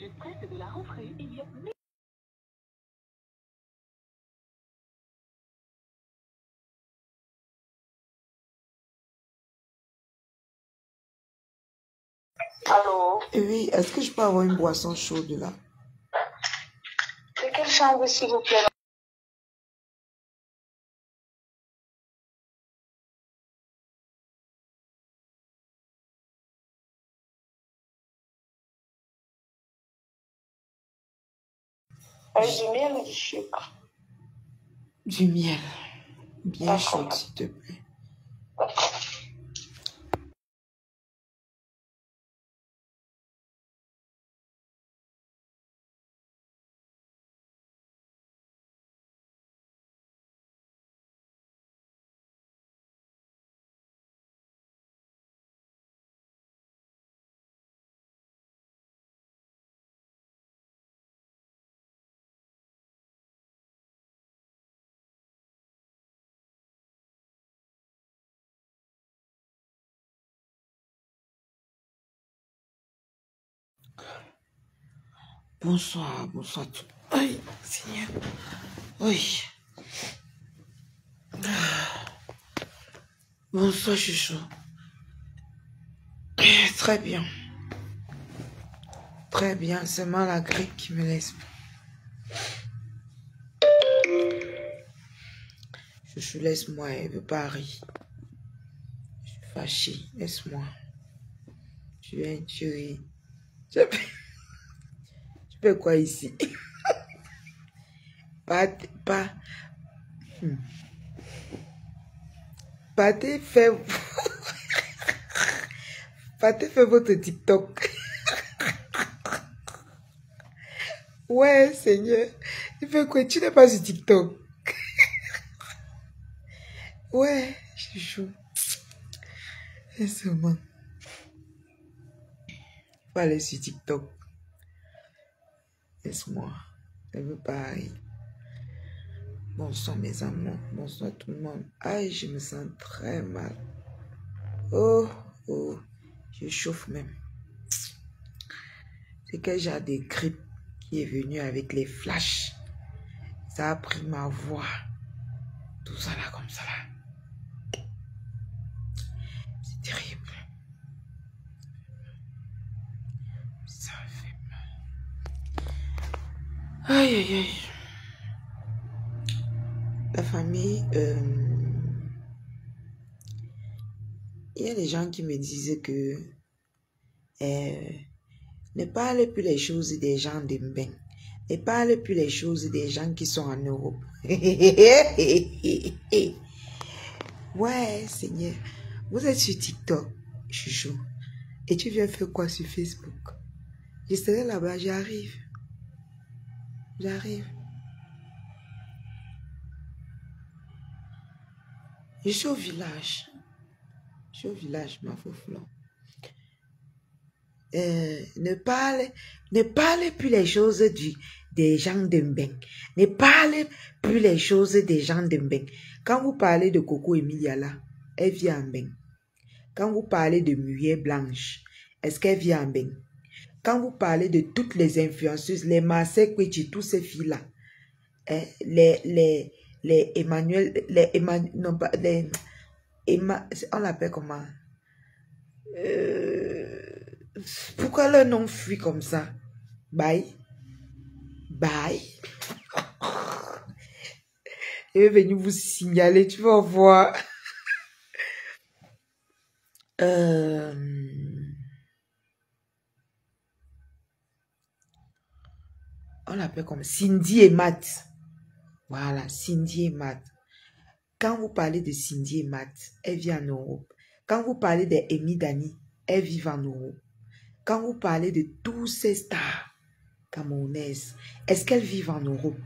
plus près de la rentrée, il y a... Allô? Oui, est-ce que je peux avoir une boisson chaude là? C'est quelle chambre, s'il vous plaît? Du miel ou du sucre? Du miel. Bien chaud, D'accord. s'il te plaît. D'accord. Bonsoir, bonsoir tout. Aïe, Seigneur. Oui. Bonsoir, chouchou. Très bien. Très bien, c'est seulement la grippe qui me laisse. Chouchou, laisse-moi, elle veut pas rire. Je suis fâchée, laisse-moi. Tu viens tuer. Je fais quoi ici? Pas. Partez faire votre TikTok. Ouais, Seigneur. Tu fais quoi? Tu n'es pas sur TikTok. Ouais, chouchou. Laisse-moi. Faut aller sur TikTok. Laisse-moi. Je veux pas aller. Bonsoir mes amours. Bonsoir tout le monde. Aïe, je me sens très mal. Oh, oh. Je chauffe même. C'est quel genre de grippe qui est venu avec les flashs. Ça a pris ma voix. Tout ça là, comme ça là. C'est terrible. Ça fait mal. Aïe, aïe, aïe. La famille, il y a des gens qui me disent que ne parle plus les choses des gens de Mbeng. Ne parle plus les choses des gens qui sont en Europe. Ouais, Seigneur. Vous êtes sur TikTok, chouchou. Et tu viens faire quoi sur Facebook? Je serai là-bas, j'arrive. J'arrive. Je suis au village. Je suis au village, ma fouflon. Ne parle plus les choses des gens de Mbeng. Ne parle plus les choses des gens de Mbeng. Quand vous parlez de Coco Emilia là, elle vit en Mbeng. Quand vous parlez de Muriel Blanche, est-ce qu'elle vit en Mbeng? Quand vous parlez de toutes les influenceuses, les Marseille Kwechi, tous ces filles-là, les Emmanuel, non pas, on l'appelle comment? Pourquoi leur nom fuit comme ça? Bye. Bye. Je vais venir vous signaler, tu vas voir. On l'appelle comme Cindy et Matt. Voilà, Cindy et Matt. Quand vous parlez de Cindy et Matt, elle vit en Europe. Quand vous parlez d'Amy Dani, elles vivent en Europe. Quand vous parlez de tous ces stars camerounaises, est-ce qu'elles vivent en Europe?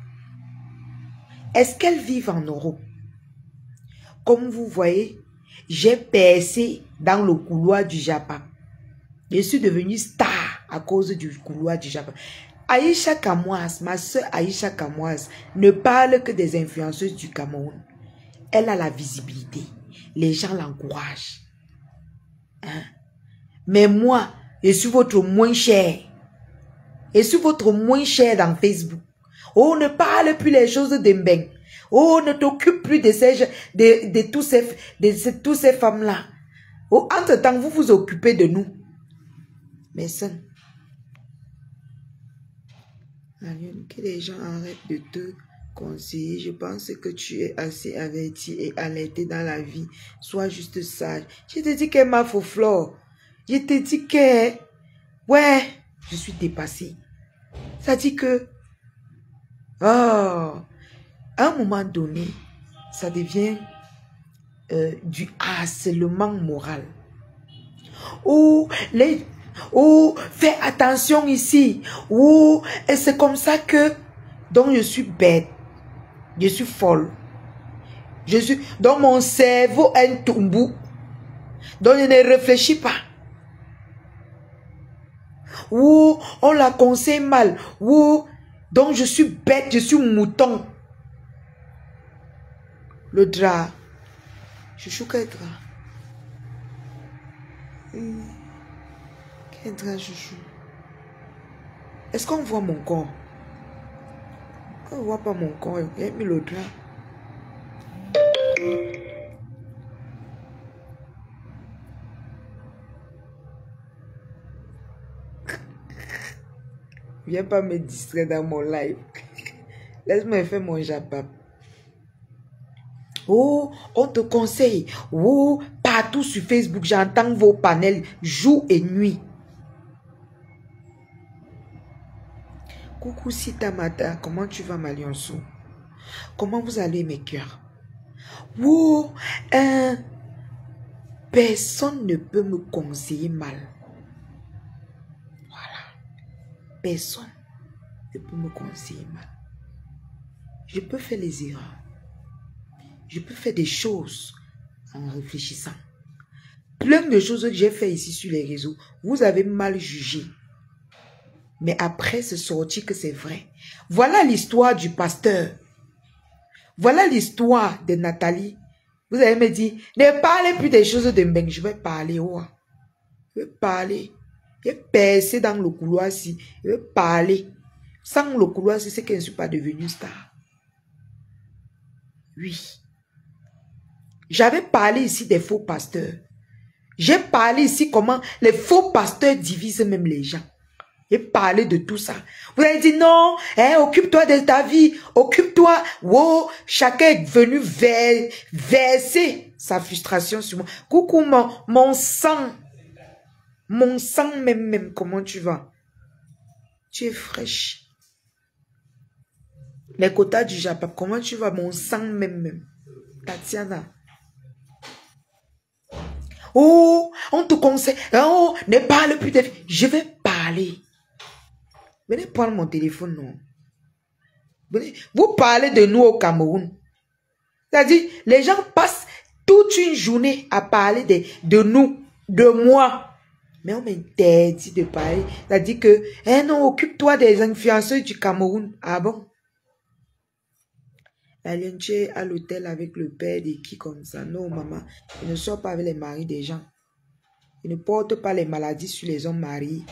Est-ce qu'elles vivent en Europe? Comme vous voyez, j'ai percé dans le couloir du Japon. Je suis devenue star à cause du couloir du Japon. Aïcha Kamoise, ma soeur Aïcha Kamoise, ne parle que des influenceuses du Cameroun. Elle a la visibilité. Les gens l'encouragent. Hein? Mais moi, je suis votre moins cher. Et sur votre moins cher dans Facebook. Oh, ne parle plus les choses de Mbeng. Oh, ne t'occupe plus de tous ces femmes-là. Oh, entre-temps, vous vous occupez de nous. Mais ça, que les gens arrêtent de te conseiller. Je pense que tu es assez averti et alerté dans la vie. Sois juste sage. Je te dis qu'elle m'a faux flore. Je te dis que... Ouais, je suis dépassée. Ça dit que... Oh, à un moment donné, ça devient du harcèlement moral. Oh, fais attention ici. Oh, et c'est comme ça que... Donc, je suis bête. Je suis folle. Dans mon cerveau, un tombou. Donc, je ne réfléchis pas. Oh, on la conseille mal. Oh, donc, je suis bête, je suis mouton. Le drap. Chouchou, quel drap? Quel drap, chouchou? Est-ce qu'on voit mon corps? On ne voit pas mon corps. Il a mis le drap. Viens pas me distraire dans mon live. Laisse-moi faire mon jabab. Oh, on te conseille. Oh, partout sur Facebook, j'entends vos panels jour et nuit. Coucou Sitamata, comment tu vas ma lionceau? Comment vous allez mes cœurs? Oh, personne ne peut me conseiller mal. Voilà. Personne ne peut me conseiller mal. Je peux faire les erreurs. Je peux faire des choses en réfléchissant. Plein de choses que j'ai fait ici sur les réseaux, vous avez mal jugé. Mais après, c'est sorti que c'est vrai. Voilà l'histoire du pasteur. Voilà l'histoire de Nathalie. Vous allez me dire, ne parlez plus des choses de Mbeng. Je vais parler. Oh. Je vais parler. Je vais percer dans le couloir ici. Je vais parler. Sans le couloir, c'est que je ne suis pas devenue star. Oui. J'avais parlé ici des faux pasteurs. J'ai parlé ici comment les faux pasteurs divisent même les gens. J'ai parlé de tout ça. Vous avez dit non, hein, occupe-toi de ta vie, occupe-toi. Wow, chacun est venu verser sa frustration sur moi. Coucou mon sang même, comment tu vas? Tu es fraîche. Les quotas du Japon, comment tu vas? Mon sang même. Tatiana. Oh, on te conseille. Oh, ne parle plus de... Je vais parler. Venez prendre mon téléphone, non. Venez. Vous parlez de nous au Cameroun. C'est-à-dire, les gens passent toute une journée à parler de nous, de moi. Mais on m'interdit de parler. C'est-à-dire que, non, occupe-toi des influenceurs du Cameroun. Ah bon? La lionne, tu es à l'hôtel avec le père de qui comme ça? Non, maman. Il ne sort pas avec les maris des gens. Il ne porte pas les maladies sur les hommes mariés.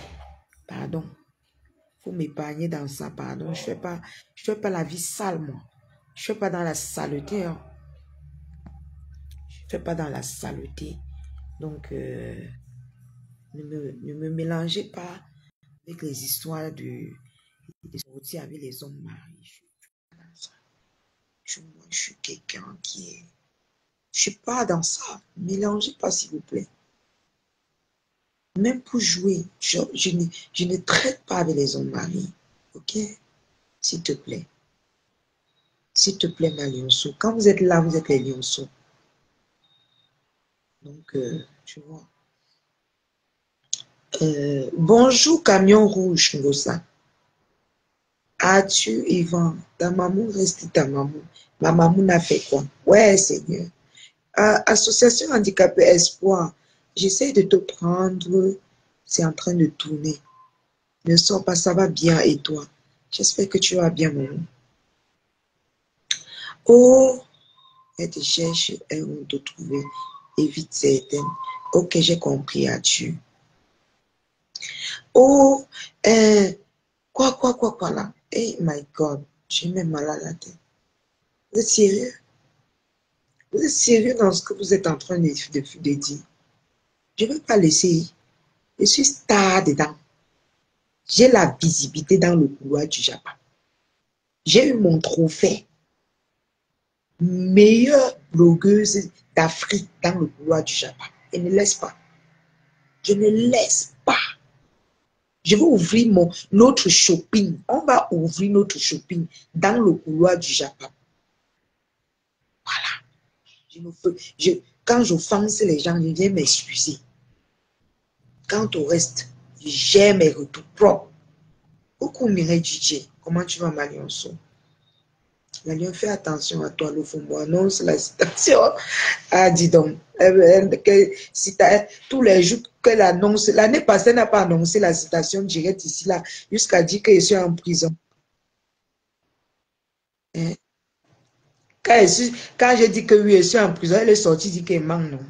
Pardon. Il faut m'épargner dans ça, pardon. Je fais pas la vie sale, moi. Je fais pas dans la saleté. Hein. Je fais pas dans la saleté. Donc, ne me mélangez pas avec les histoires de sortir avec les hommes mariés. Je suis quelqu'un qui est... Je suis pas dans ça. Mélangez pas, s'il vous plaît. Même pour jouer, je ne traite pas avec les hommes mariés. Ok? S'il te plaît. S'il te plaît, ma lionceau. Quand vous êtes là, vous êtes les lionceaux. Donc, tu vois. Bonjour, camion rouge, Ngosa. As-tu, Yvan? Ta maman reste ta maman. Ma maman a fait quoi? Ouais, Seigneur. Association Handicapé Espoir. J'essaie de te prendre. C'est en train de tourner. Ne sors pas, ça va bien. Et toi? J'espère que tu vas bien, maman. Oh, elle te cherche, elles vont te trouver. Évite certaines. Ok, j'ai compris, as-tu. Oh, Quoi là? Hey my God, j'ai même mal à la tête. Vous êtes sérieux? Vous êtes sérieux dans ce que vous êtes en train de dire? Je ne vais pas laisser. Je suis star dedans. J'ai la visibilité dans le couloir du Japon. J'ai eu mon trophée. Meilleure blogueuse d'Afrique dans le couloir du Japon. Et ne laisse pas. Je ne laisse pas. Je vais ouvrir notre shopping. On va ouvrir notre shopping dans le couloir du Japon. Voilà. Quand j'offense les gens, je viens m'excuser. Quant au reste, j'ai mes retours propres. Coucou Mireille DJ, comment tu vas Malionso? Malion, fais attention à toi, le Fumbo annonce la citation. Ah, dis donc, tous les jours qu'elle annonce, l'année passée, elle n'a pas annoncé la citation directe ici, là, jusqu'à dire que je suis en prison. Hein? Quand je dis que oui, je suis en prison, elle est sortie, dit qu'elle manque, non.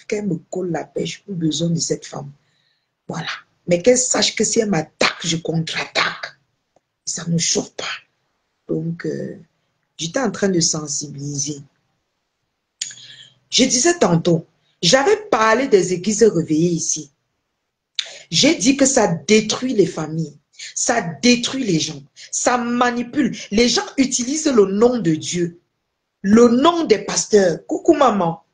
Qu'elle me colle la pêche, plus besoin de cette femme. Voilà. Mais qu'elle sache que si elle m'attaque, je contre-attaque. Ça ne me chauffe pas. Donc, j'étais en train de sensibiliser. Je disais tantôt, j'avais parlé des églises réveillées ici. J'ai dit que ça détruit les familles, ça détruit les gens, ça manipule. Les gens utilisent le nom de Dieu, le nom des pasteurs. Coucou maman.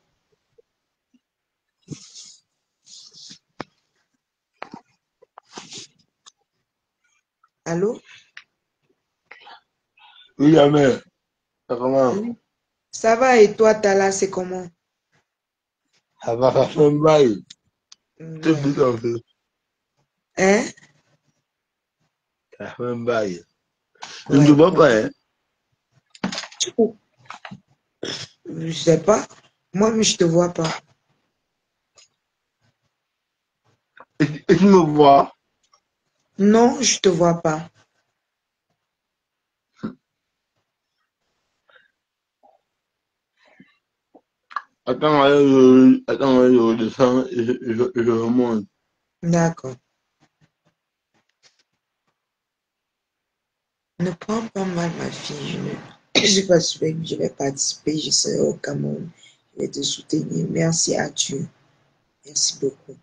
Allô? Oui, la mère. Comment? Oui. Ça va et toi, Tala, c'est comment? Ça va, ça fait un bail. C'est Ouais. tout en fait. Hein? Ça fait un bail. Je ne te Ouais. vois pas, hein? Je sais pas. Moi, mais je te vois pas. Et tu me vois? Non, je te vois pas. Attends, je redescends et je remonte. D'accord. Ne prends pas mal ma fille. Je vais pas suivre, je vais participer. Je serai au Cameroun. Je vais te soutenir. Merci à Dieu. Merci beaucoup.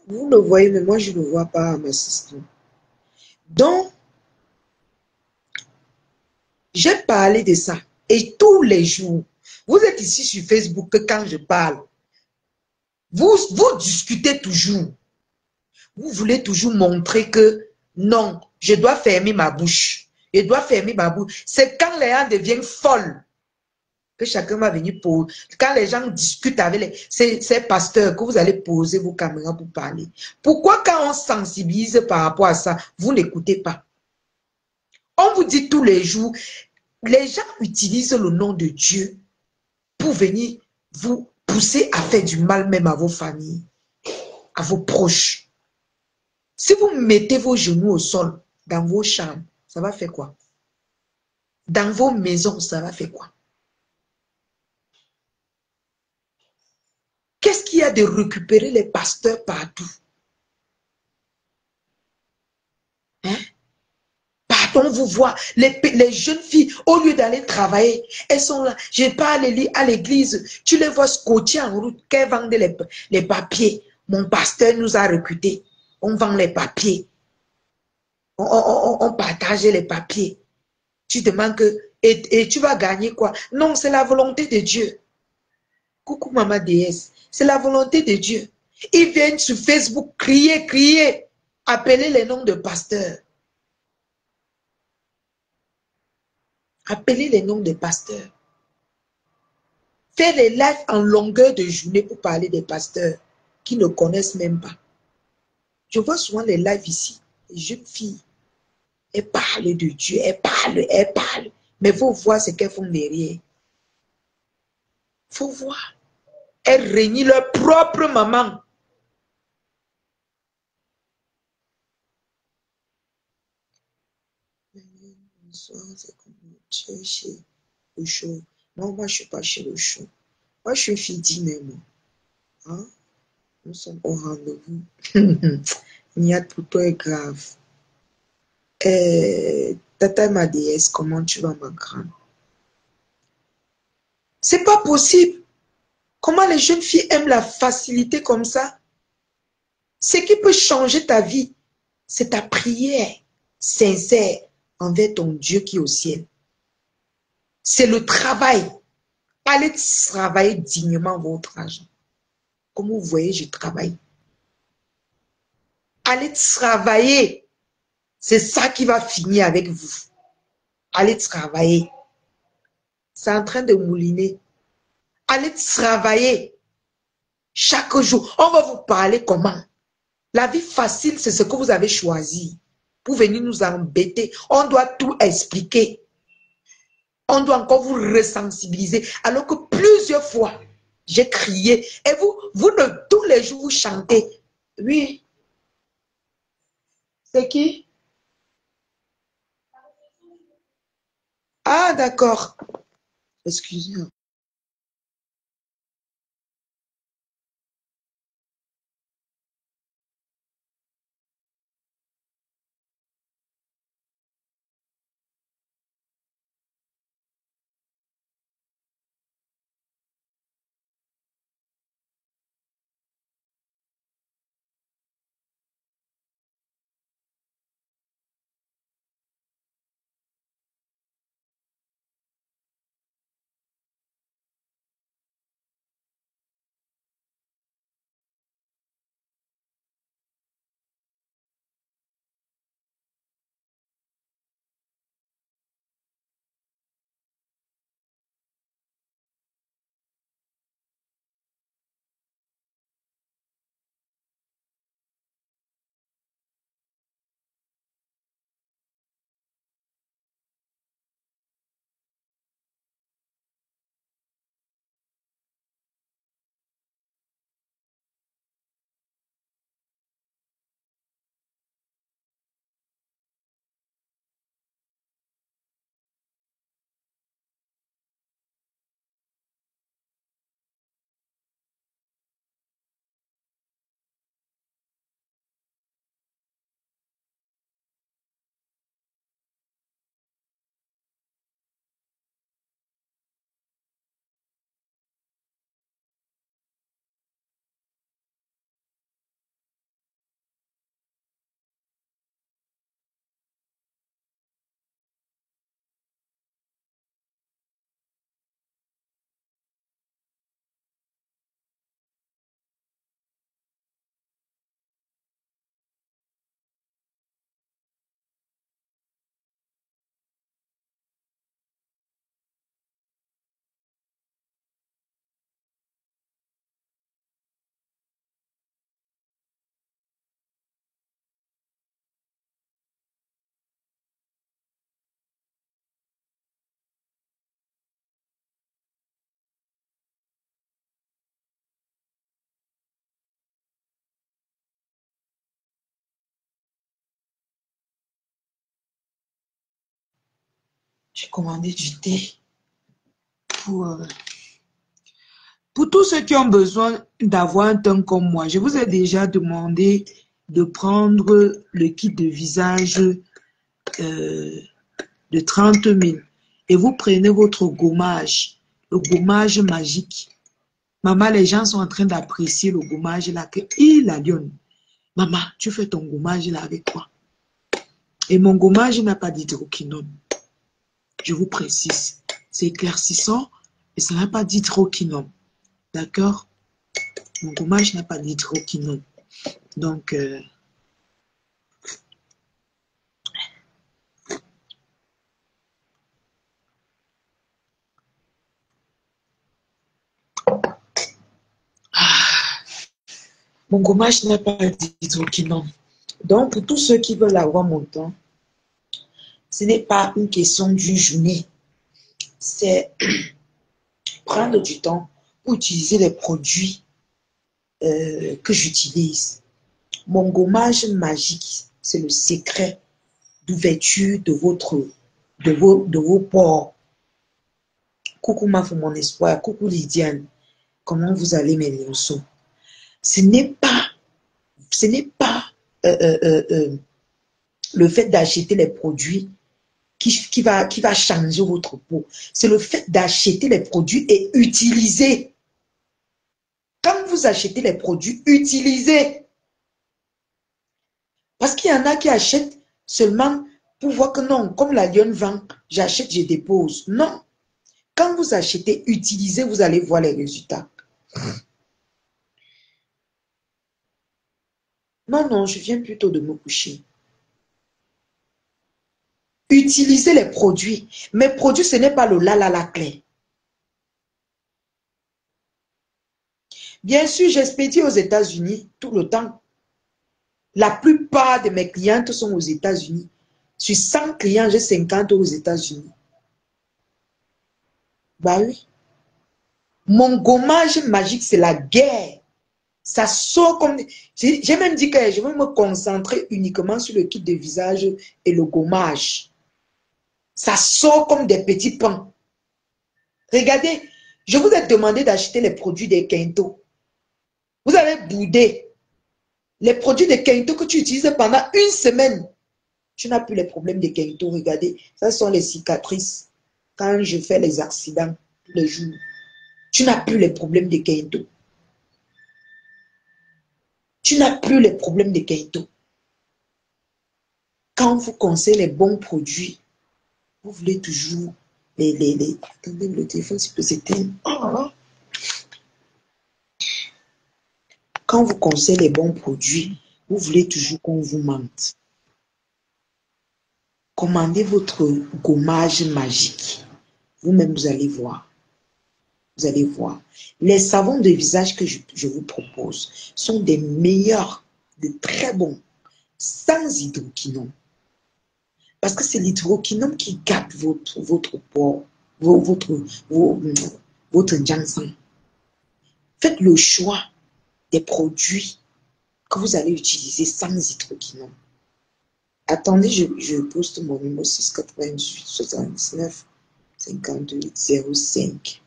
Vous le voyez, mais moi, je ne le vois pas, ma sister. Donc, j'ai parlé de ça. Et tous les jours, vous êtes ici sur Facebook que quand je parle, vous discutez toujours. Vous voulez toujours montrer que non, je dois fermer ma bouche. Je dois fermer ma bouche. C'est quand les gens deviennent folles que chacun va venir pour... Quand les gens discutent avec ces pasteurs, que vous allez poser vos caméras pour parler. Pourquoi quand on sensibilise par rapport à ça, vous n'écoutez pas? On vous dit tous les jours, les gens utilisent le nom de Dieu pour venir vous pousser à faire du mal même à vos familles, à vos proches. Si vous mettez vos genoux au sol, dans vos chambres, ça va faire quoi? Dans vos maisons, ça va faire quoi? Qu'est-ce qu'il y a de récupérer les pasteurs partout? Hein? Pardon, vous voyez, les jeunes filles, au lieu d'aller travailler, elles sont là. Je parle à l'église, tu les vois scotcher en route, qu'elles vendent les papiers. Mon pasteur nous a recrutés. On vend les papiers. On partage les papiers. Tu demandes que, et tu vas gagner quoi? Non, c'est la volonté de Dieu. Coucou maman déesse, c'est la volonté de Dieu. Ils viennent sur Facebook crier, appeler les noms de pasteurs. Appeler les noms des pasteurs. Faire des lives en longueur de journée pour parler des pasteurs qui ne connaissent même pas. Je vois souvent les lives ici, les jeunes filles. Elles parlent de Dieu, elles parlent. Mais il faut voir ce qu'elles font derrière. Il faut voir. Elles régnent leur propre maman. Bonsoir, c'est comme tu es chez le show. Non, moi, je ne suis pas chez le show. Moi, je suis fille même. Hein? Nous sommes au rendez-vous. Niat, pour toi est grave. Tata ma déesse, comment tu vas, ma grande? C'est pas possible. Comment les jeunes filles aiment la facilité comme ça? Ce qui peut changer ta vie, c'est ta prière sincère envers ton Dieu qui est au ciel. C'est le travail. Allez travailler dignement votre argent. Comme vous voyez, je travaille. Allez travailler. C'est ça qui va finir avec vous. Allez travailler. C'est en train de mouliner. Allez travailler. Chaque jour, on va vous parler comment. La vie facile, c'est ce que vous avez choisi. Pour venir nous embêter, on doit tout expliquer. On doit encore vous resensibiliser. Alors que plusieurs fois, j'ai crié. Et vous tous les jours, vous chantez. Oui. C'est qui? Ah, d'accord. Excusez-moi. J'ai commandé du thé pour, pour tous ceux qui ont besoin d'avoir un teint comme moi. Je vous ai déjà demandé de prendre le kit de visage de 30 000 et vous prenez votre gommage, le gommage magique. Maman, les gens sont en train d'apprécier le gommage là que il a donné. Maman, tu fais ton gommage là avec quoi? Et mon gommage n'a pas d'hydroquinone. Je vous précise, c'est éclaircissant et ça n'a pas d'hydroquinone. D'accord? Mon gommage n'a pas d'hydroquinone. Donc, mon gommage n'a pas d'hydroquinone. Donc, pour tous ceux qui veulent avoir mon temps, ce n'est pas une question d'une journée. C'est prendre du temps pour utiliser les produits que j'utilise. Mon gommage magique, c'est le secret d'ouverture de vos pores. Coucou Mafou, mon espoir. Coucou Lydiane. Comment vous allez mes lionceaux? Ce n'est pas le fait d'acheter les produits qui va changer votre peau. C'est le fait d'acheter les produits et utiliser. Quand vous achetez les produits, utilisez. Parce qu'il y en a qui achètent seulement pour voir que non, comme la lionne vend, j'achète, je dépose. Non. Quand vous achetez, utilisez, vous allez voir les résultats. Non, non, je viens plutôt de me coucher. Utilisez les produits. Mes produits, ce n'est pas le la clé. Bien sûr, j'expédie aux États-Unis tout le temps. La plupart de mes clientes sont aux États-Unis. Sur 100 clients, j'ai 50 aux États-Unis. Bah oui. Mon gommage magique, c'est la guerre. Ça sort comme... J'ai même dit que je vais me concentrer uniquement sur le kit de visage et le gommage. Ça sort comme des petits pains. Regardez, je vous ai demandé d'acheter les produits des Kento. Vous avez boudé. Les produits de Kento que tu utilises pendant une semaine. Tu n'as plus les problèmes de Kento. Regardez, ça sont les cicatrices. Quand je fais les accidents tous les jours. Tu n'as plus les problèmes de Kento. Tu n'as plus les problèmes de Kento. Quand on vous conseille les bons produits, vous voulez toujours les... Attendez, le téléphone, s'il peut s'éteindre. Oh. Quand on vous conseille les bons produits, vous voulez toujours qu'on vous mente. Commandez votre gommage magique. Vous-même, vous allez voir. Vous allez voir. Les savons de visage que je vous propose sont des meilleurs, de très bons, sans hydroquinone. Parce que c'est l'hydroquinone qui gâte votre peau, votre jansan. Faites le choix des produits que vous allez utiliser sans hydroquinone. Attendez, je poste mon numéro 688 79 58 05.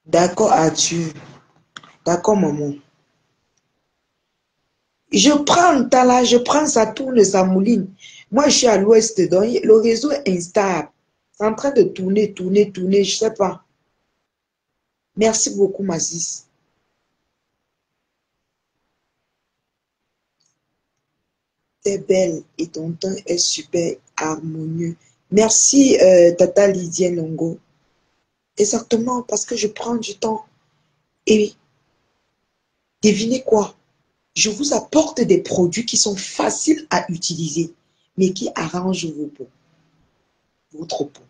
D'accord, Arthur. D'accord, maman. Je prends ta là, je prends, ça tourne, ça mouline. Moi, je suis à l'ouest, donc le réseau est instable. C'est en train de tourner, je sais pas. Merci beaucoup, Masis. T'es belle et ton teint est super harmonieux. Merci, Tata Lydia Longo. Exactement, parce que je prends du temps. Et devinez quoi? Je vous apporte des produits qui sont faciles à utiliser, mais qui arrangent vos peaux, votre peau.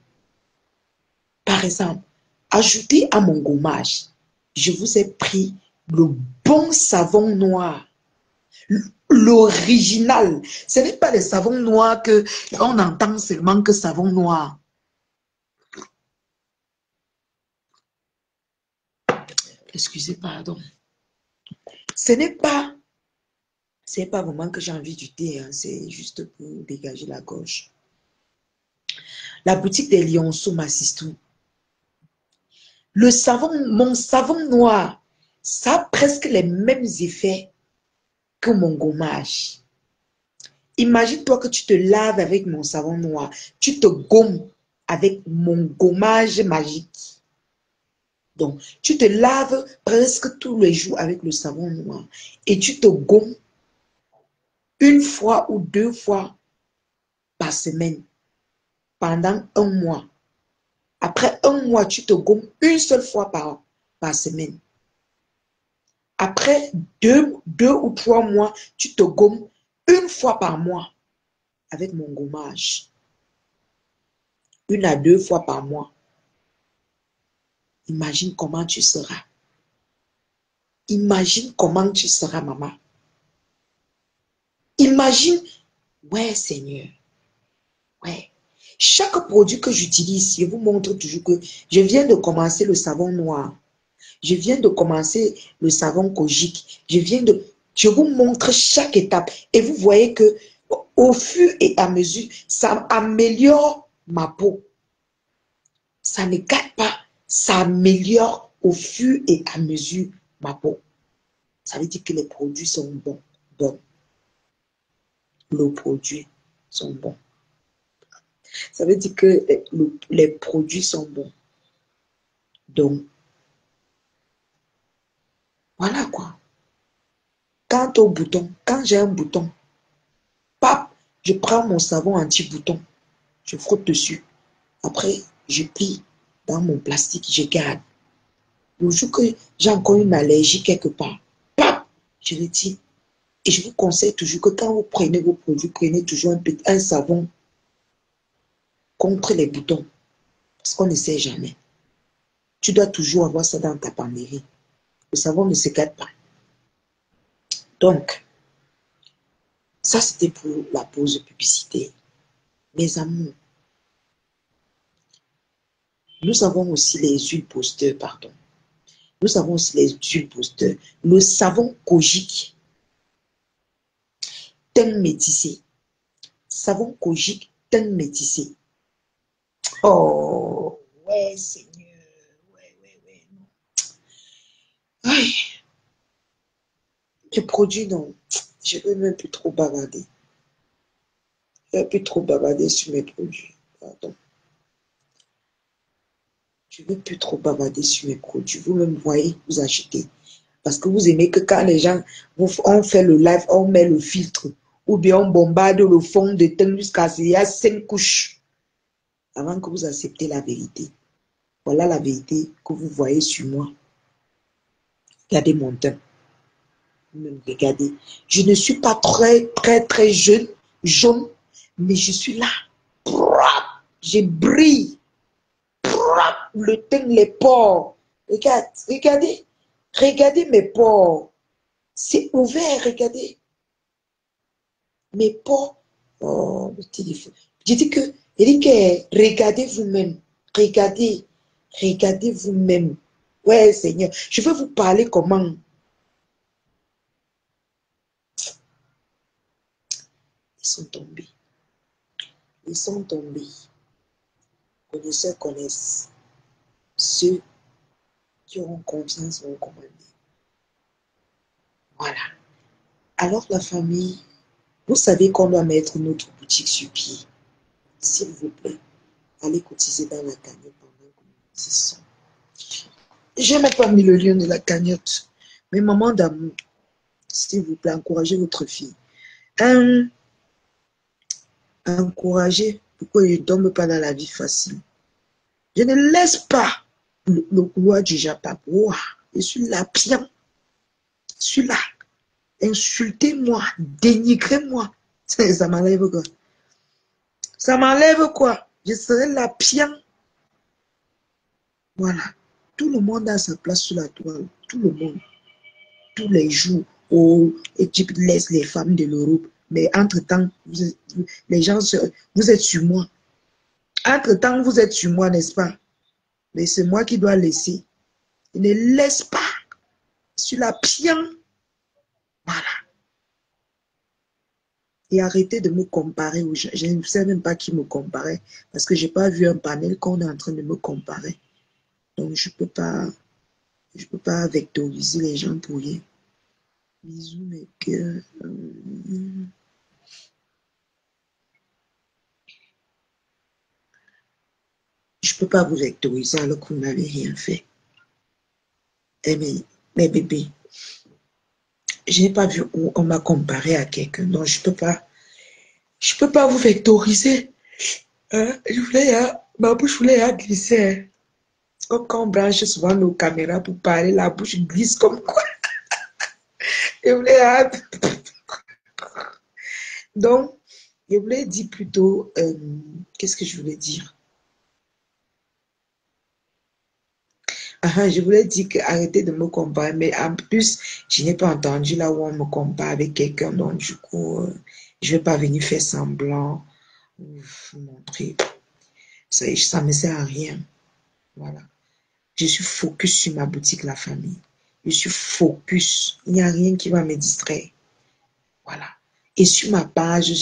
Par exemple, ajoutez à mon gommage, je vous ai pris le bon savon noir, l'original. Ce n'est pas les savons noirs que on entend seulement que savon noir. Excusez, pardon. Ce n'est pas vraiment que j'ai envie du thé, hein, c'est juste pour dégager la gorge. La boutique des Lionceaux m'assiste. Le savon, mon savon noir, ça a presque les mêmes effets que mon gommage. Imagine-toi que tu te laves avec mon savon noir, tu te gommes avec mon gommage magique. Donc, tu te laves presque tous les jours avec le savon noir et tu te gommes une fois ou 2 fois par semaine pendant 1 mois. Après 1 mois, tu te gommes une seule fois par semaine. Après 2 ou 3 mois, tu te gommes 1 fois par mois avec mon gommage. 1 à 2 fois par mois. Imagine comment tu seras. Imagine comment tu seras, maman. Imagine, ouais, Seigneur. Ouais. Chaque produit que j'utilise, je vous montre toujours que je viens de commencer le savon noir. Je viens de commencer le savon Kojic. Je vous montre chaque étape. Et vous voyez que au fur et à mesure, ça améliore ma peau. Ça ne gâte pas. ça améliore au fur et à mesure ma peau. Ça veut dire que les produits sont bons. Les produits sont bons. Ça veut dire que les produits sont bons. Donc, voilà quoi. Quant au bouton, quand j'ai un bouton, pap, je prends mon savon anti-bouton, je frotte dessus. Après, je plie dans mon plastique, je garde. Le jour que j'ai encore une allergie quelque part, pap, je le dis. Et je vous conseille toujours que quand vous prenez vos produits, prenez toujours un savon contre les boutons. Parce qu'on ne sait jamais. Tu dois toujours avoir ça dans ta pannerie. Le savon ne se gâte pas. Donc, ça c'était pour la pause publicité. Mes amours, nous avons aussi les huiles posters, pardon. Nous avons aussi les huiles posters. Le savon kojique, teint métissé. Savon kojique, teint métissé. Oh, ouais, Seigneur. Ouais. Aïe, les produits, non. Je ne veux même plus trop bavarder. Je ne veux plus trop bavarder sur mes produits. Pardon. Je ne veux plus trop bavarder sur mes produits. Vous me voyez, vous achetez. Parce que vous aimez que quand les gens, on fait le live, on met le filtre. Ou bien on bombarde le fond de teint jusqu'à ce qu'il y a 5 couches. Avant que vous acceptez la vérité. Voilà la vérité que vous voyez sur moi. Regardez mon teint. Regardez. Je ne suis pas très jeune, jaune, mais je suis là. Je brille. Le teint, les pores. Regardez. Regardez mes pores. C'est ouvert, regardez. Mes pores. Oh, le téléphone. Je dis que, regardez vous-même. Regardez vous-même. Ouais, Seigneur. Je veux vous parler comment. Ils sont tombés. Ils sont tombés. Connaisseurs connaissent. Ceux qui auront confiance vont commander. Voilà. Alors la famille, vous savez qu'on doit mettre notre boutique sur pied. S'il vous plaît, allez cotiser dans la cagnotte pendant que nous cotisons. Je n'ai même pas mis le lien de la cagnotte. Mais maman d'amour, s'il vous plaît, encouragez votre fille. Encouragez pour qu'elle ne tombe pas dans la vie facile. Je ne laisse pas le couloir du Japon. Wow, je suis là, bien. Je suis là. Insultez-moi, dénigrez-moi. Ça m'enlève quoi? Ça m'enlève quoi? Je serai la pian. Voilà. Tout le monde a sa place sur la toile. Tout le monde. Tous les jours. Oh, Égypte laisse les femmes de l'Europe. Mais entre-temps, les gens, vous êtes sur moi. Entre-temps, vous êtes sur moi, n'est-ce pas? Mais c'est moi qui dois laisser. Je ne laisse pas. Sur la pian. Voilà. Et arrêtez de me comparer aux gens. Je ne sais même pas qui me comparait. Parce que je n'ai pas vu un panel qu'on est en train de me comparer. Donc, je ne peux pas vectoriser les gens pour rien. Bisous, mes cœurs. Je ne peux pas vous vectoriser alors que vous n'avez rien fait. Eh mais bébés, je n'ai pas vu où on m'a comparé à quelqu'un. Donc, je peux pas vous vectoriser. Hein? Ma bouche voulait glisser. Hein? Comme quand on branche souvent nos caméras pour parler, la bouche glisse comme quoi. Je voulais... Donc, je voulais dire plutôt... qu'est-ce que je voulais dire? Je voulais dire que arrêtez de me comparer, mais en plus, je n'ai pas entendu là où on me compare avec quelqu'un, donc du coup, je ne vais pas venir faire semblant, vous montrer. Ça ne me sert à rien. Voilà. Je suis focus sur ma boutique, la famille. Je suis focus. Il n'y a rien qui va me distraire. Voilà. Et sur ma page,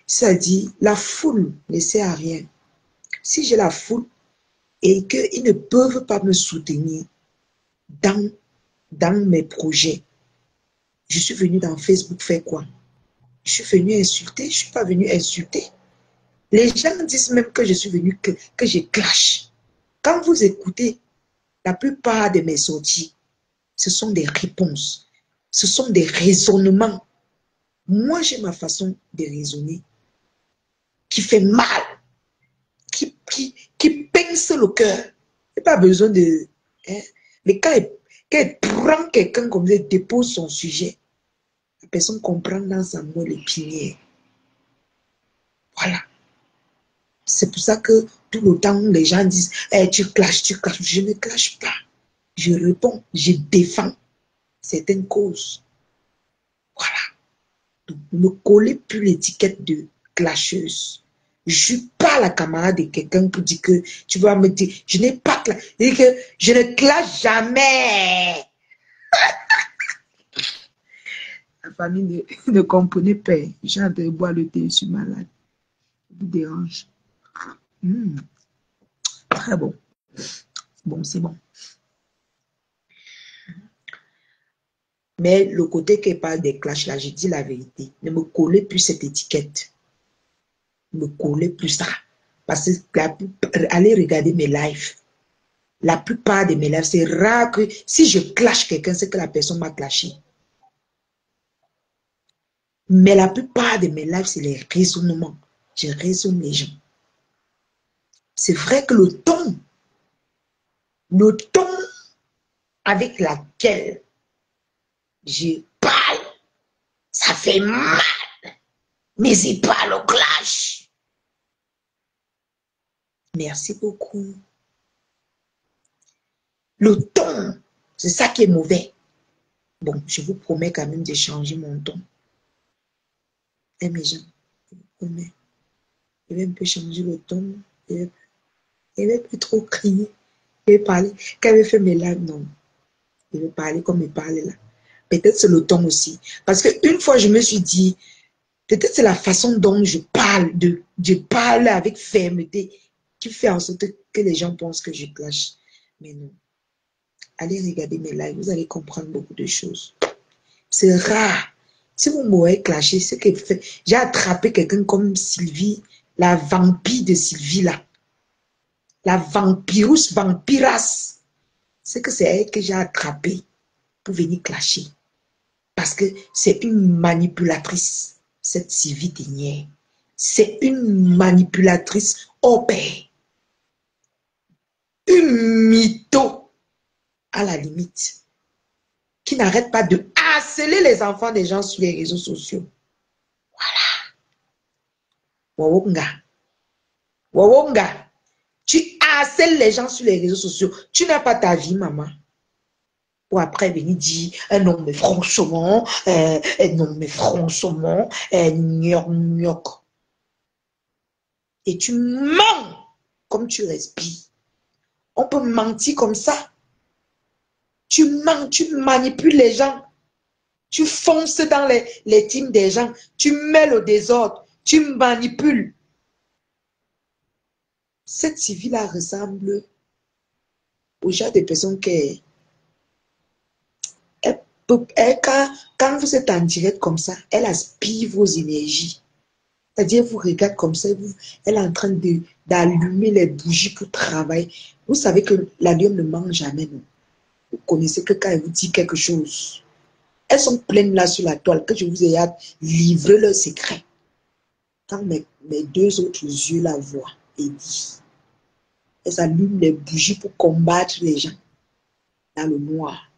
ça dit, la foule ne sert à rien. Si j'ai la foule, et qu'ils ne peuvent pas me soutenir dans mes projets. Je suis venue dans Facebook faire quoi? Je suis venue insulter, je ne suis pas venue insulter. Les gens disent même que je suis venue, que je clash. Quand vous écoutez la plupart de mes sorties, ce sont des réponses, ce sont des raisonnements. Moi, j'ai ma façon de raisonner qui fait mal, qui pince le cœur. Il n'y a pas besoin de... Hein? Mais quand elle prend quelqu'un comme ça, elle dépose son sujet, la personne comprend dans sa moelle épinière. Voilà. C'est pour ça que tout le temps, les gens disent hey, tu clashes, tu clashes. Je ne clash pas. Je réponds, je défends certaines causes. Voilà. Donc, ne collez plus l'étiquette de clasheuse. Je ne suis pas la camarade de quelqu'un pour dire que tu vas me dire, je n'ai pas clashé, que je ne clash jamais. La famille ne comprenait pas. J'ai en train de boire le thé, je suis malade. Ça vous dérange. Très bon. Bon, c'est bon. Mais le côté qui parle des clashs, là, je dis la vérité. Ne me collez plus cette étiquette. Ne me collez plus ça. Parce que allez regarder mes lives. La plupart de mes lives, c'est rare que si je clash quelqu'un, c'est que la personne m'a clashé. Mais la plupart de mes lives, c'est les raisonnements. Je raisonne les gens. C'est vrai que le ton avec lequel je parle, ça fait mal. Mais c'est pas le clash. Merci beaucoup. Le ton, c'est ça qui est mauvais. Bon, je vous promets quand même de changer mon ton. Eh mes gens, je vous promets. Je vais un peu changer le ton. Je vais plus trop crier. Je vais parler. Quand je vais faire mes lives, non. Je vais parler comme je parle là. Peut-être c'est le ton aussi. Parce qu'une fois, je me suis dit, peut-être c'est la façon dont je parle avec fermeté qui fait en sorte que les gens pensent que je clash. Mais non. Allez regarder mes lives, vous allez comprendre beaucoup de choses. C'est rare. Si vous m'aurez clashé, c'est que j'ai attrapé quelqu'un comme Sylvie, la vampire de Sylvie là. La vampirus vampiras. C'est que c'est elle que j'ai attrapé pour venir clasher. Parce que c'est une manipulatrice, cette Sylvie Ténière. C'est une manipulatrice au pair. Une mytho, à la limite, qui n'arrête pas de harceler les enfants des gens sur les réseaux sociaux. Voilà. Wawonga. Wawonga. Tu harcèles les gens sur les réseaux sociaux. Tu n'as pas ta vie, maman. Ou après venir dire non mais franchement, gnoc. Et tu mens comme tu respires. On peut mentir comme ça. Tu mens, tu manipules les gens. Tu fonces dans les teams des gens. Tu mets le désordre. Tu manipules. Cette Sylvie-là ressemble au genre de personne qui quand vous êtes en direct comme ça, elle aspire vos énergies. C'est-à-dire, vous regardez comme ça, elle est en train d'allumer les bougies pour travailler. Vous savez que la lionne ne ment jamais, non? Vous connaissez que quand elle vous dit quelque chose, elles sont pleines là sur la toile, que je vous ai livré leur secret. Quand mes deux autres yeux la voient et disent, elles allument les bougies pour combattre les gens dans le noir.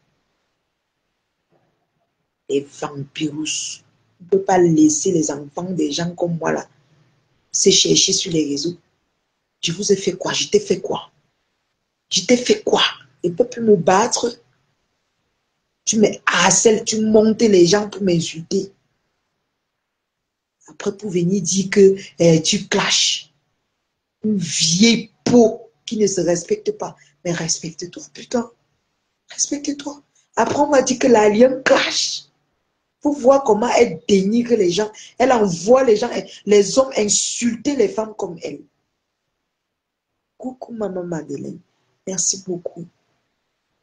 Les vampirus. On ne peut pas laisser les enfants des gens comme moi là se chercher sur les réseaux. Je vous ai fait quoi? Je t'ai fait quoi? Je t'ai fait quoi? Il ne peut plus me battre. Tu me harcèles, tu montes les gens pour m'insulter. Après, pour venir dire que tu clashes. Une vieille peau qui ne se respecte pas. Mais respecte-toi, putain. Respecte-toi. Après, on m'a dit que la lionne clash. Pour voir comment elle dénigre les gens. Elle envoie les gens, les hommes insulter les femmes comme elle. Coucou maman Madeleine. Merci beaucoup.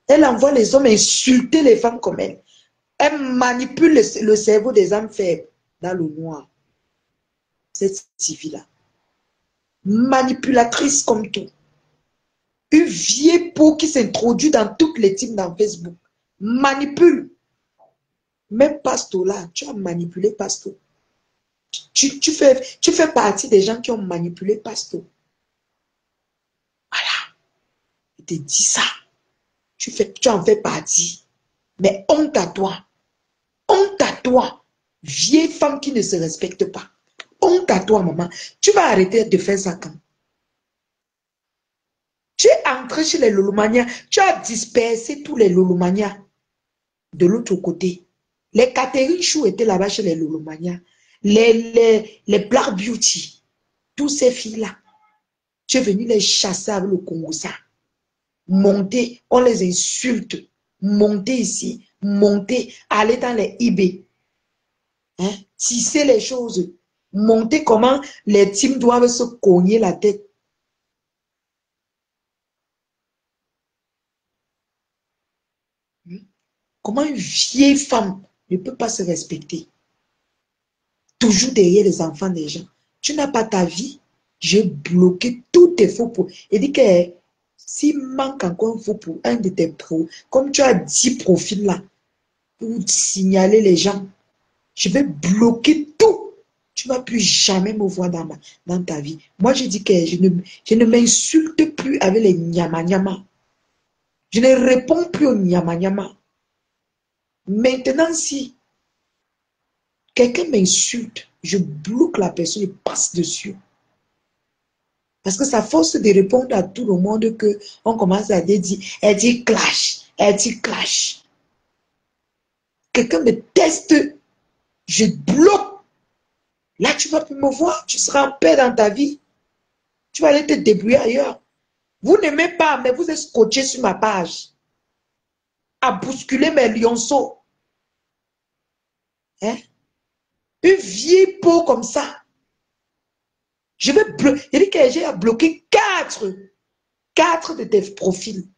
Elle envoie les hommes insulter les femmes comme elle. Elle manipule le cerveau des âmes faibles dans le noir. Cette Sylvie-là. Manipulatrice comme tout. Une vieille peau qui s'introduit dans toutes les teams dans Facebook. Manipule. Même Pasto là, tu as manipulé Pasto. Tu fais partie des gens qui ont manipulé Pasto. Voilà. Je te dis ça. Tu en fais partie. Mais honte à toi. Honte à toi. Vieille femme qui ne se respecte pas. Honte à toi, maman. Tu vas arrêter de faire ça quand? Tu es entré chez les Lolomania. Tu as dispersé tous les Lolomania de l'autre côté. Les Catherine Chou étaient là-bas chez les Lolomania. Les Black Beauty. Tous ces filles-là. Tu es venu les chasser avec le Congo ça. Monter, on les insulte. Monter ici, monter, aller dans les eBay. Hein? Tisser les choses. Monter comment les teams doivent se cogner la tête. Comment une vieille femme ne peut pas se respecter? Toujours derrière les enfants des gens. Tu n'as pas ta vie. J'ai bloqué tous tes faux pour. Et dit que s'il manque encore un faux pour un de tes pros, comme tu as 10 profils là, pour signaler les gens, je vais bloquer tout. Tu ne vas plus jamais me voir dans ta vie. Moi, je dis que je ne m'insulte plus avec les nyama-nyama. Je ne réponds plus aux nyama-nyama. Maintenant, si quelqu'un m'insulte, je bloque la personne et passe dessus. Parce que ça force de répondre à tout le monde qu'on commence à dire, elle dit clash, elle dit clash. Quelqu'un me teste, je bloque. Là, tu ne vas plus me voir, tu seras en paix dans ta vie. Tu vas aller te débrouiller ailleurs. Vous n'aimez pas, mais vous êtes scotché sur ma page. À bousculer mes lionceaux. Hein? Une vieille peau comme ça. Je vais bloquer. Il dit que j'ai bloqué 4 de tes profils.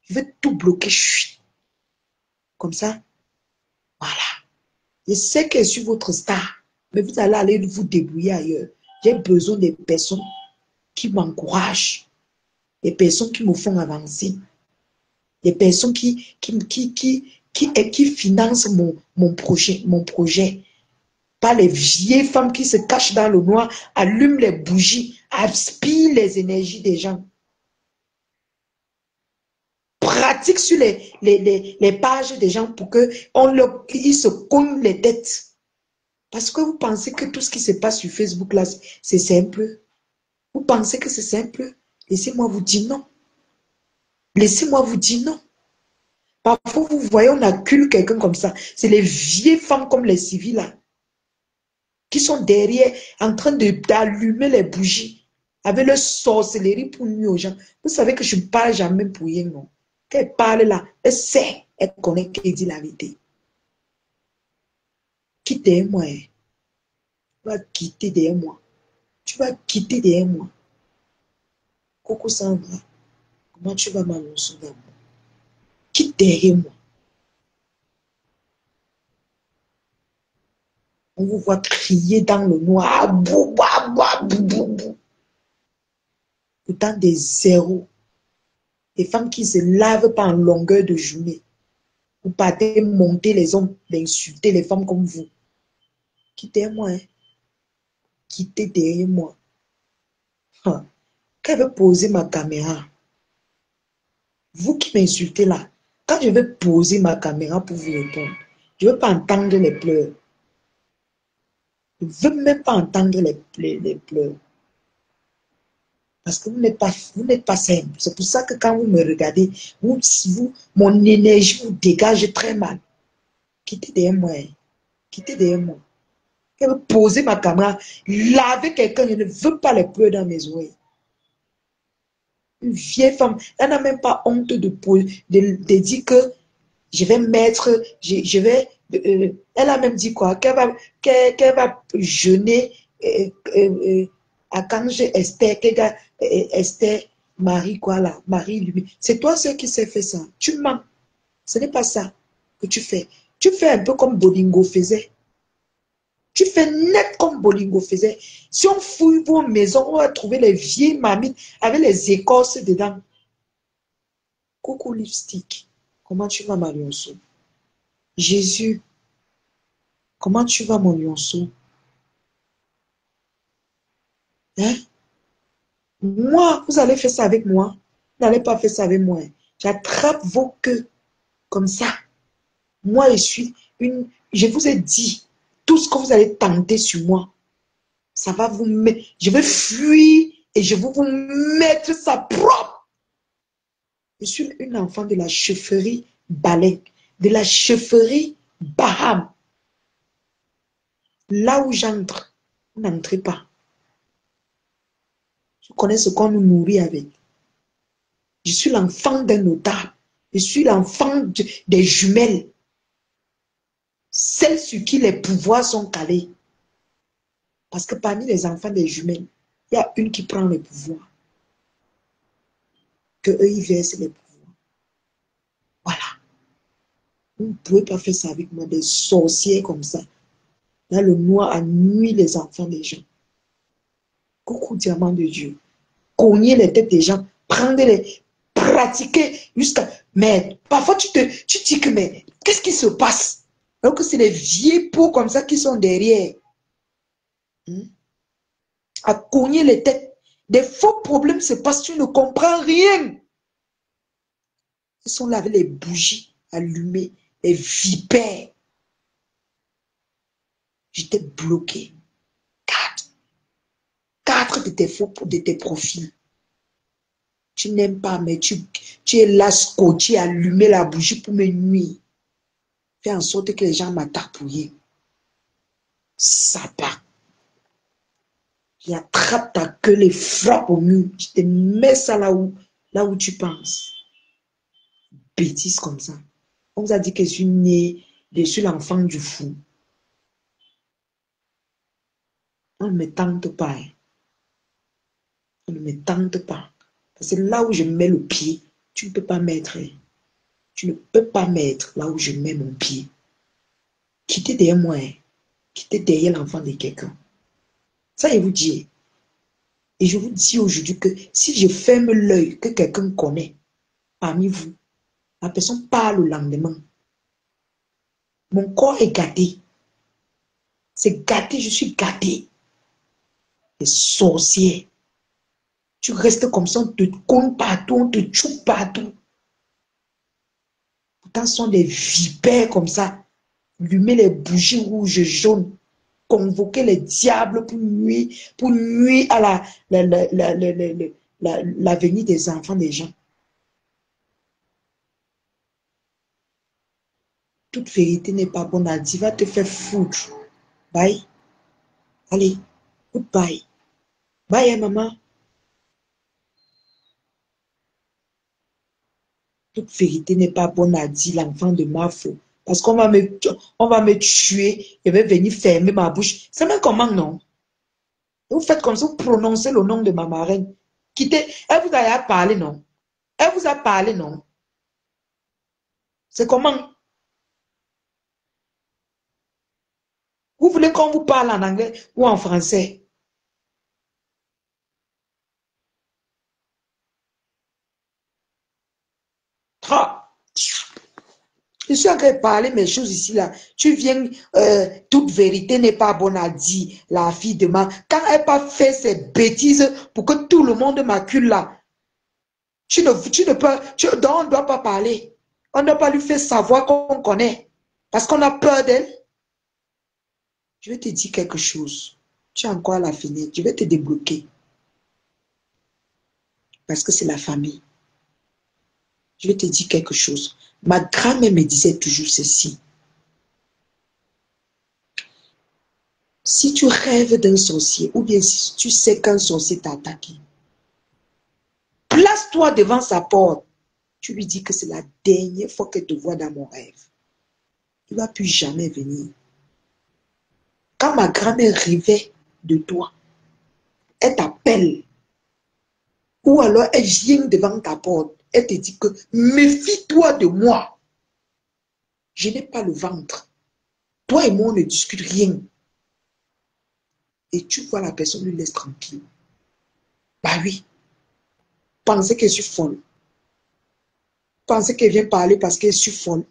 Je vais tout bloquer. Chut. Comme ça. Voilà. Je sais que je suis votre star. Mais vous allez aller vous débrouiller ailleurs. J'ai besoin des personnes qui m'encouragent. Des personnes qui me font avancer. Des personnes qui financent mon projet. Pas les vieilles femmes qui se cachent dans le noir, allument les bougies, aspirent les énergies des gens. Pratiquent sur les pages des gens pour qu'ils se cognent les têtes. Parce que vous pensez que tout ce qui se passe sur Facebook là, c'est simple. Vous pensez que c'est simple? Laissez-moi vous dire non. Laissez-moi vous dire non. Parfois, vous voyez, on accule quelqu'un comme ça. C'est les vieilles femmes comme les civils là, qui sont derrière, en train d'allumer les bougies, avec leur sorcellerie pour nuire aux gens. Vous savez que je ne parle jamais pour rien, non? Quand elle parle là, elle sait, elle connaît qu'elle dit la vérité. Quitte derrière moi, hein. Tu vas quitter derrière moi. Tu vas quitter derrière moi. Coco Sandra, comment tu vas m'annoncer d'amour? Quitte derrière moi. On vous voit crier dans le noir. Bou, bou, bou, bou, bou. Pourtant des zéros. Des femmes qui ne se lavent pas en longueur de journée. Vous partez monter les hommes, d'insulter les femmes comme vous. Quittez-moi. Hein. Quittez derrière moi. Hein. Quand je vais poser ma caméra, vous qui m'insultez là, quand je vais poser ma caméra pour vous répondre, je ne veux pas entendre les pleurs. Je ne veux même pas entendre les pleurs. Parce que vous n'êtes pas simple. C'est pour ça que quand vous me regardez, mon énergie vous dégage très mal. Quittez derrière moi. Hein. Quittez derrière moi. Je veux poser ma caméra, laver quelqu'un, je ne veux pas les pleurs dans mes oreilles. Une vieille femme, elle n'a même pas honte de dire que je vais mettre, elle a même dit quoi? Qu'elle va jeûner à Kange Esther, Esther, Marie quoi là? Marie lui. C'est toi seul qui s'est fait ça. Tu mens. Ce n'est pas ça que tu fais. Tu fais un peu comme Bolingo faisait. Tu fais net comme Bolingo faisait. Si on fouille vos maisons, on va trouver les vieilles mamites avec les écorces dedans. Coucou lipstick. Comment tu vas, ma lionceau? Jésus. Comment tu vas, mon lionceau? Hein? Moi, vous allez faire ça avec moi. Vous n'allez pas faire ça avec moi. J'attrape vos queues comme ça. Moi, je vous ai dit, tout ce que vous allez tenter sur moi, ça va vous mettre, je vais fuir et je vais vous mettre ça propre. Je suis une enfant de la chefferie Balek, de la chefferie Baham. Là où j'entre, vous n'entrez pas. Je connais ce qu'on nous nourrit avec. Je suis l'enfant d'un notable. Je suis l'enfant des jumelles. Celles sur qui les pouvoirs sont calés. Parce que parmi les enfants des jumelles, il y a une qui prend les pouvoirs. Que eux, ils versent les pouvoirs. Voilà. Vous ne pouvez pas faire ça avec moi, des sorcières comme ça. Là, le noir a nuit les enfants des gens. Coucou, diamant de Dieu. Cogner les têtes des gens, prendre les, pratiquer jusqu'à... Mais parfois, tu dis que, mais qu'est-ce qui se passe? Alors que c'est les vieilles peaux comme ça qui sont derrière. À cogner les têtes. Des faux problèmes se passent, tu ne comprends rien. Ils sont là avec les bougies allumées, les vipères. J'étais bloqué. Quatre de tes faux, de tes profils. Tu n'aimes pas, mais tu es là scotché, allumé la bougie pour me nuire. Fais en sorte que les gens m'attaquent pour rien. Satan. J'attrape ta queue, les frappe au mur. Je te mets ça là où tu penses. Bêtise comme ça. On vous a dit que je suis né, je suis l'enfant du fou. On ne me tente pas. Hein. On ne me tente pas. Parce que là où je mets le pied, tu ne peux pas mettre. Hein. Tu ne peux pas mettre là où je mets mon pied. Quittez derrière moi. Hein. Quittez derrière l'enfant de quelqu'un. Ça, je vous dis. Et je vous dis aujourd'hui que si je ferme l'œil que quelqu'un connaît parmi vous, la personne parle le lendemain. Mon corps est gâté. C'est gâté, je suis gâté. Les sorciers. Tu restes comme ça, on te cogne partout, on te tue partout. Pourtant, ce sont des vipères comme ça. Allumer les bougies rouges, jaunes. Convoquer les diables pour nuire à l'avenir des enfants des gens. Toute vérité n'est pas bonne à dire. Va te faire foutre. Bye. Allez. Goodbye. Bye, hein, maman. Toute vérité n'est pas bonne à dire, l'enfant de ma faute. Parce qu'on va me tuer et va venir fermer ma bouche. C'est même comment, non? Vous faites comme ça, vous prononcez le nom de ma marraine. Quittez. Elle vous a parlé, non? Elle vous a parlé, non? C'est comment? Vous voulez qu'on vous parle en anglais ou en français? Ah. Je suis en train de parler mes choses ici, là. Tu viens, toute vérité n'est pas bonne à dire, la fille de ma... Quand elle n'a pas fait ces bêtises pour que tout le monde m'accule, là, tu ne peux... donc on ne doit pas parler. On ne doit pas lui faire savoir qu'on connaît. Parce qu'on a peur d'elle. Je vais te dire quelque chose. Tu as encore à la fenêtre. Je vais te débloquer. Parce que c'est la famille. Je vais te dire quelque chose. Ma grand-mère me disait toujours ceci. Si tu rêves d'un sorcier, ou bien si tu sais qu'un sorcier t'a attaqué, place-toi devant sa porte. Tu lui dis que c'est la dernière fois qu'elle te voit dans mon rêve. Il ne va plus jamais venir. Quand ma grand-mère rêvait de toi, elle t'appelle. Ou alors elle vient devant ta porte. Elle te dit que méfie-toi de moi. Je n'ai pas le ventre. Toi et moi, on ne discute rien. Et tu vois la personne lui laisse tranquille. Bah oui. Pensez que je suis folle. Pensez qu'elle vient parler parce que je suis folle.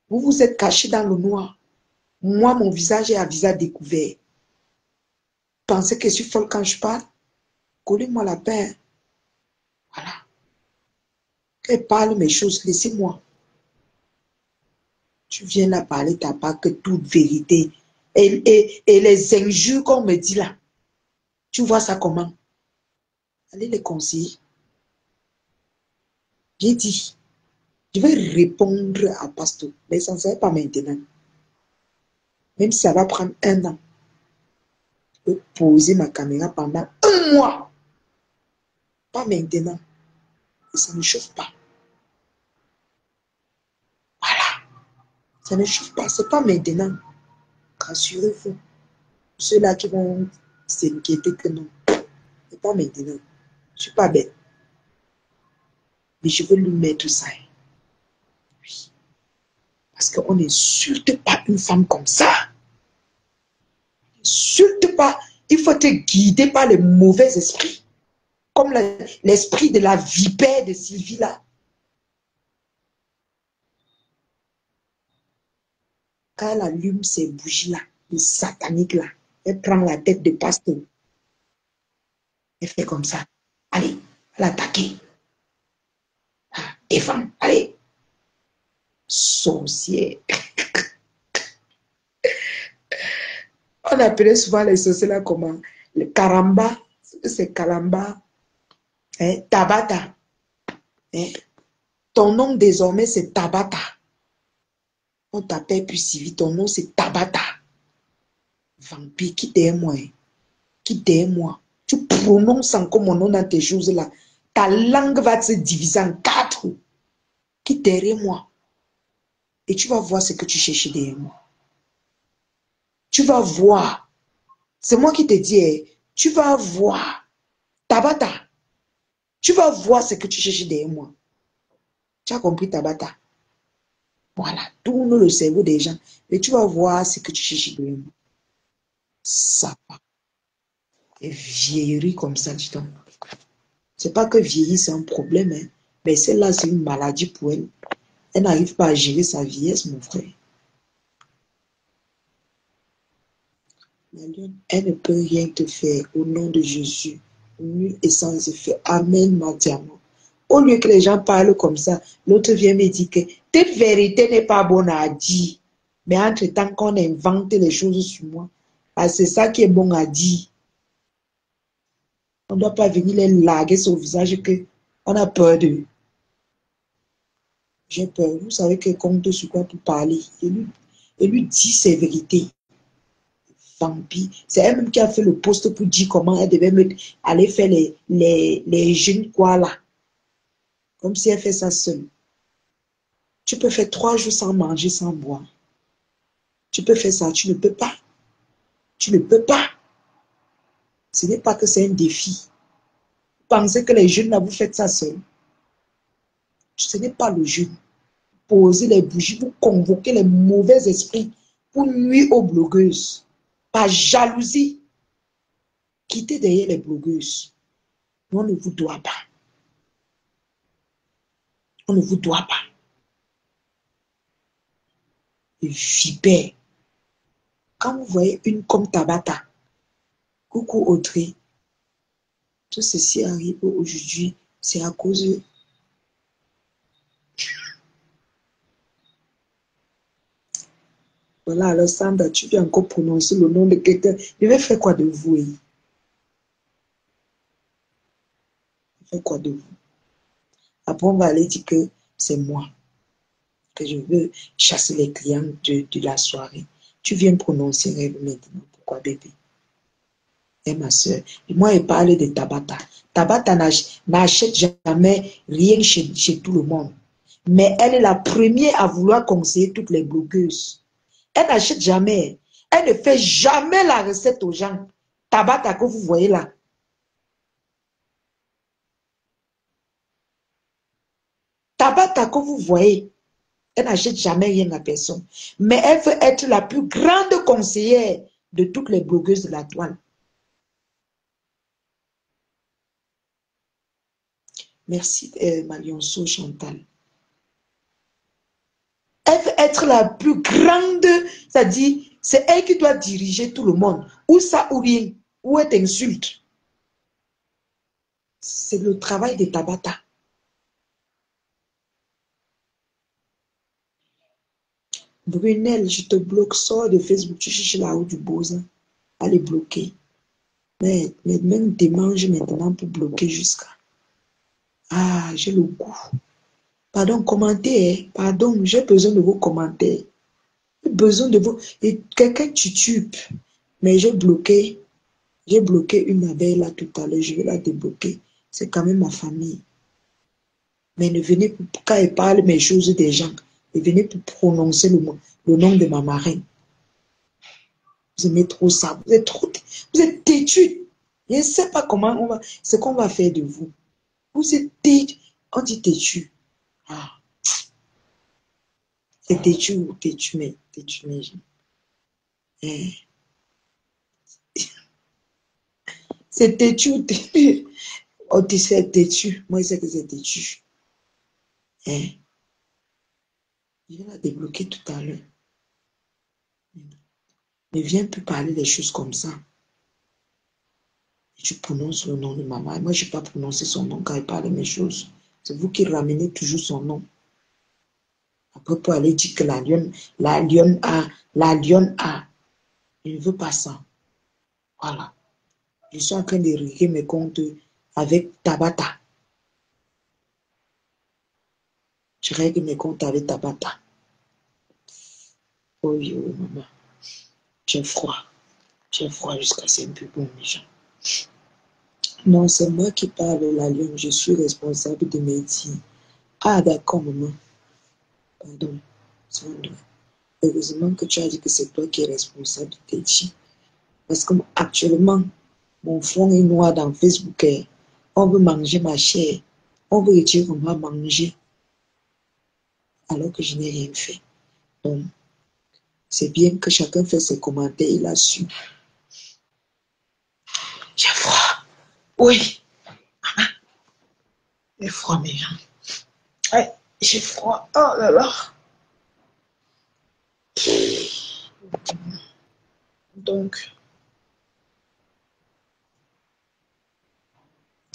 Vous vous êtes caché dans le noir. Moi, mon visage est à visage découvert. Pensez que je suis folle quand je parle. Collez-moi la paix. Voilà. Elle parle mes choses, laissez-moi. Tu viens là parler, t'as pas que toute vérité. Et les injures qu'on me dit là, tu vois ça comment? Allez les conseiller. J'ai dit, je vais répondre à Pasteur, mais ça ne sera pas maintenant. Même si ça va prendre 1 an. Je peux poser ma caméra pendant 1 mois. Pas maintenant. Et ça ne chauffe pas. Voilà. Ça ne chauffe pas. C'est pas maintenant. Rassurez-vous. Ceux-là qui vont s'inquiéter que non. C'est pas maintenant. Je ne suis pas bête. Mais je veux lui mettre ça. Oui. Parce qu'on n'insulte pas une femme comme ça. N'insulte pas. Il faut te guider par les mauvais esprits. Comme l'esprit de la vipère de Sylvie là. Quand elle allume ces bougies-là, les sataniques là, elle prend la tête de Pasteur. Elle fait comme ça. Allez, l'attaquer. Défendre. Allez. Sorcière. On appelait souvent les sorciers là comment? Le caramba. C'est caramba. Hein? Tabata. Hein? Ton nom désormais c'est Tabata. On t'appelle plus Sylvie. Ton nom c'est Tabata. Vampire, qui derrière moi? Hein? Qui derrière moi? Tu prononces encore mon nom dans tes choses là. Ta langue va se diviser en 4. Qui derrière moi? Et tu vas voir ce que tu cherches derrière moi. Tu vas voir. C'est moi qui te dis, hein, tu vas voir. Tabata. Tu vas voir ce que tu cherches derrière moi. Tu as compris, Tabata? Voilà. Tourne le cerveau des gens. Et tu vas voir ce que tu cherches derrière moi. Ça va. Et vieillerie comme ça, dis donc. C'est pas que vieillir, c'est un problème. Hein. Mais celle-là, c'est une maladie pour elle. Elle n'arrive pas à gérer sa vieillesse, mon frère. Elle ne peut rien te faire au nom de Jésus. Nul et sans effet. Amen, ma diamant. Au lieu que les gens parlent comme ça, l'autre vient me dire que telle vérité n'est pas bonne à dire. Mais entre-temps qu'on invente les choses sur moi, c'est ça qui est bon à dire. On ne doit pas venir les larguer sur le visage qu'on a peur d'eux. J'ai peur. Vous savez que compte sur quoi pour parler. Et lui dit ses vérités. Vampire. C'est elle-même qui a fait le poste pour dire comment elle devait aller faire les jeûnes quoi là. Comme si elle fait ça seule. Tu peux faire 3 jours sans manger, sans boire. Tu peux faire ça, tu ne peux pas. Tu ne peux pas. Ce n'est pas que c'est un défi. Vous pensez que les jeûnes là, vous faites ça seul. Ce n'est pas le jeûne. Posez les bougies, vous convoquez les mauvais esprits pour nuire aux blogueuses. Par jalousie. Quittez derrière les blogueuses. On ne vous doit pas. On ne vous doit pas. Et vipère. Quand vous voyez une comme Tabata, coucou Audrey, tout ceci arrive aujourd'hui, c'est à cause de... Voilà, alors Sandra, tu viens encore prononcer le nom de quelqu'un. Je vais faire quoi de vous? Je vais faire quoi de vous? Après, on va aller dire que c'est moi, que je veux chasser les clients de la soirée. Tu viens prononcer maintenant. Pourquoi, bébé? Et ma soeur. Moi, elle parle de Tabata. Tabata n'achète jamais rien chez tout le monde. Mais elle est la première à vouloir conseiller toutes les blogueuses. Elle n'achète jamais. Elle ne fait jamais la recette aux gens. Tabata que vous voyez là. Tabata, que vous voyez, elle n'achète jamais rien à personne. Mais elle veut être la plus grande conseillère de toutes les blogueuses de la toile. Merci, Malionceau Chantal. Elle veut être la plus grande, c'est-à-dire, c'est elle qui doit diriger tout le monde. Ou ça ou rien, ou elle t'insulte. C'est le travail de Tabata. Brunel, je te bloque, sors de Facebook, tu cherches là-haut du beau, allez bloquer. Mais même démange maintenant pour bloquer jusqu'à. Ah, j'ai le goût. Pardon, commentez, hein. Pardon, j'ai besoin de vos commentaires. J'ai besoin de vos. Et quelqu'un titube. Mais j'ai bloqué une abeille là tout à l'heure, je vais la débloquer. C'est quand même ma famille. Mais ne venez pour, quand elle parle mes choses des gens, ne venez pour prononcer le nom de ma marraine. Vous aimez trop ça. Vous êtes têtu. Je ne sais pas comment ce qu'on va faire de vous. Vous êtes têtu. On dit têtu. Ah. C'est têtu ou têtu, mais têtu, mais. Hein. C'est têtu ou têtu. On dit c'est têtu. Moi, je sais que c'est têtu. Hein. Je vais la débloquer tout à l'heure. Ne viens plus parler des choses comme ça. Tu prononces le nom de maman. Moi, je n'ai pas prononcé son nom quand elle parle de mes choses. C'est vous qui ramenez toujours son nom. Après, pour aller dire que la lionne a. Je ne veux pas ça. Voilà. Je suis en train de régler mes comptes avec Tabata. Je règle mes comptes avec Tabata. Oh, yo, maman. J'ai froid. J'ai froid jusqu'à c'est un peu bon, les gens. Non, c'est moi qui parle, la lionne. Je suis responsable de mes dires. Ah, d'accord, maman. Pardon. Heureusement que tu as dit que c'est toi qui es responsable de tes dires. Parce que actuellement, mon front est noir dans Facebook. On veut manger ma chair. On veut dire qu'on va manger. Alors que je n'ai rien fait. Donc, c'est bien que chacun fait ses commentaires. Il a su. J'ai froid. Oui. J'ai froid, mes gens. Ouais, j'ai froid. Oh là là. Donc,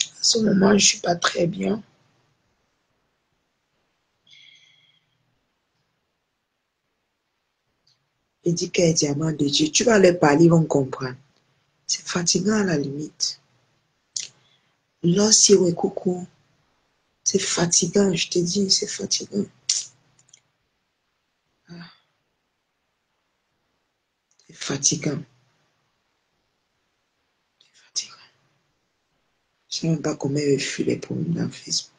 à ce moment, je ne suis pas très bien. Il dit qu'elle est diamant de Dieu. Tu vas leur parler, ils vont comprendre. C'est fatigant à la limite. Là, si ouais, coucou, c'est fatigant, je te dis, c'est fatigant. C'est fatigant. C'est fatigant. Je ne sais même pas comment elle fuit les problèmes dans Facebook.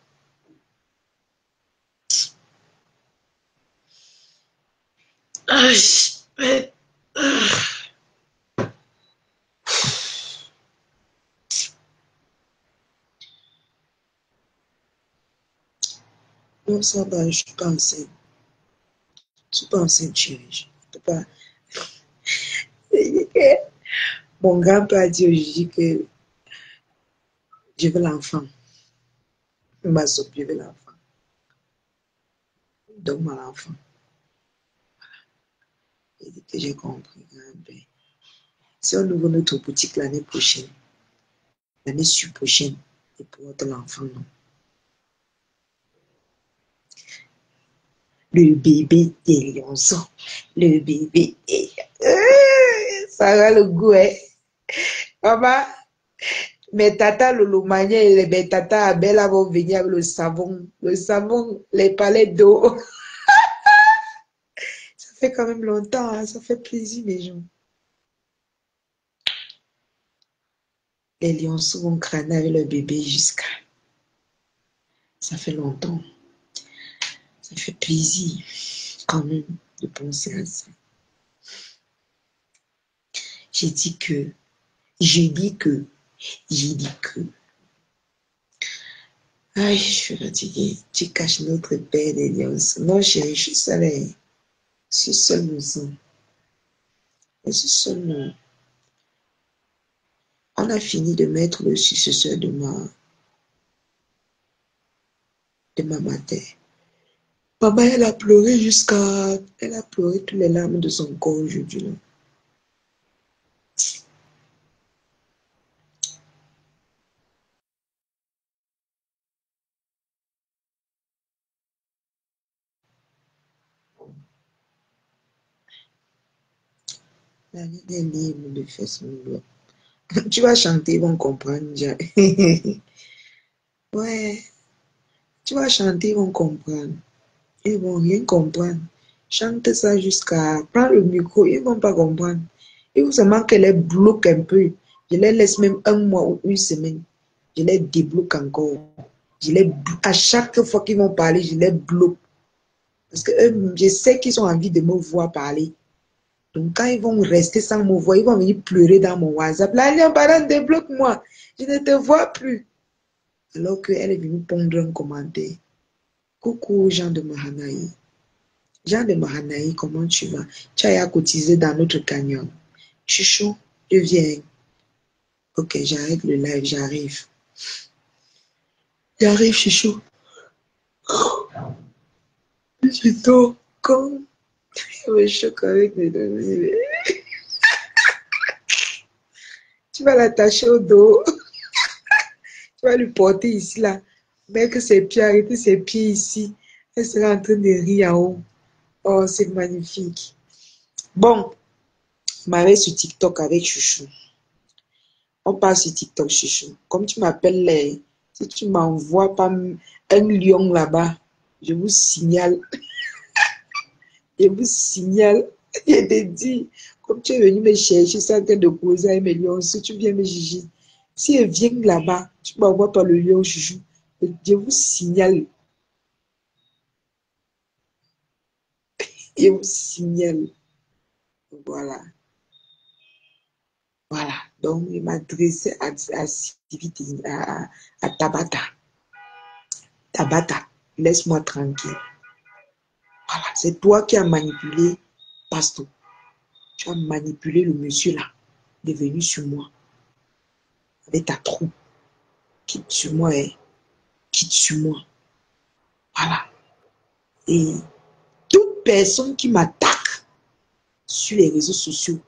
Non, ça va, je ne suis pas enceinte. Je ne suis pas enceinte, chérie. Je ne peux pas. Mon grand-père a dit aujourd'hui que je veux l'enfant. Il m'a sauvé, je veux l'enfant. Donne-moi l'enfant. Il dit que j'ai compris. Si on ouvre notre boutique l'année prochaine, l'année prochaine, il pourra de l'enfant, non. Le bébé est lionceau. Le bébé est. Ça a le goût, hein. Maman, mes tatas Lolomania et mes tatas Abella vont venir avec le savon, les palettes d'eau. Ça fait quand même longtemps, hein. Ça fait plaisir, mes gens. Les lionceaux vont crâner avec le bébé jusqu'à. Ça fait longtemps. Ça fait plaisir, quand même, de penser à ça. J'ai dit que. Aïe, je suis fatiguée. Tu caches notre père des lions. Non, chérie, je suis seule. Je suis seule aussi. Je suis seule. Non. On a fini de mettre le successeur de ma mère. Maman, elle a pleuré Elle a pleuré toutes les larmes de son corps aujourd'hui. Là. La vie est libre de faire son doigt. Tu vas chanter, ils vont comprendre déjà. Ouais, tu vas chanter, ils vont comprendre. Ils vont rien comprendre. Chante ça jusqu'à... Prends le micro, ils vont pas comprendre. Il faut seulement que les bloque un peu. Je les laisse même un mois ou une semaine. Je les débloque encore. À chaque fois qu'ils vont parler, je les bloque. Parce que je sais qu'ils ont envie de me voir parler. Donc, quand ils vont rester sans me voir, ils vont venir pleurer dans mon WhatsApp. Là, les parents, débloque-moi. Je ne te vois plus. Alors qu'elle est venue pondre un commentaire. Coucou, Jean de Mahanaï. Jean de Mahanaï, comment tu vas? Tu as cotisé dans notre cagnon. Chouchou, je viens. Ok, j'arrête le live, j'arrive. J'arrive, chouchou. Je suis tôt. Comme je me choque avec mes données. Tu vas l'attacher au dos. Tu vas lui porter ici, là. Mettre ses pieds, arrêter ses pieds ici. Elle sera en train de rire en haut. Oh, c'est magnifique. Bon, je m'arrête sur TikTok avec Chouchou. On passe sur TikTok, Chouchou. Comme tu m'appelles, si tu m'envoies pas un lion là-bas, je vous signale. Je vous signale. Je te dis, comme tu es venu me chercher, c'est en train de causer avec mes lions, si tu viens me juger. Si elle vient là-bas, tu m'envoies pas le lion, Chouchou. Je vous signale. Je vous signale. Voilà. Voilà. Donc, il m'a adressé à Tabata. Tabata, laisse-moi tranquille. Voilà. C'est toi qui as manipulé Pasteur. Tu as manipulé le monsieur là. Il est venu sur moi. Avec ta troupe. Quitte sur moi, hein. Quitte sur moi. Voilà. Et toute personne qui m'attaque sur les réseaux sociaux,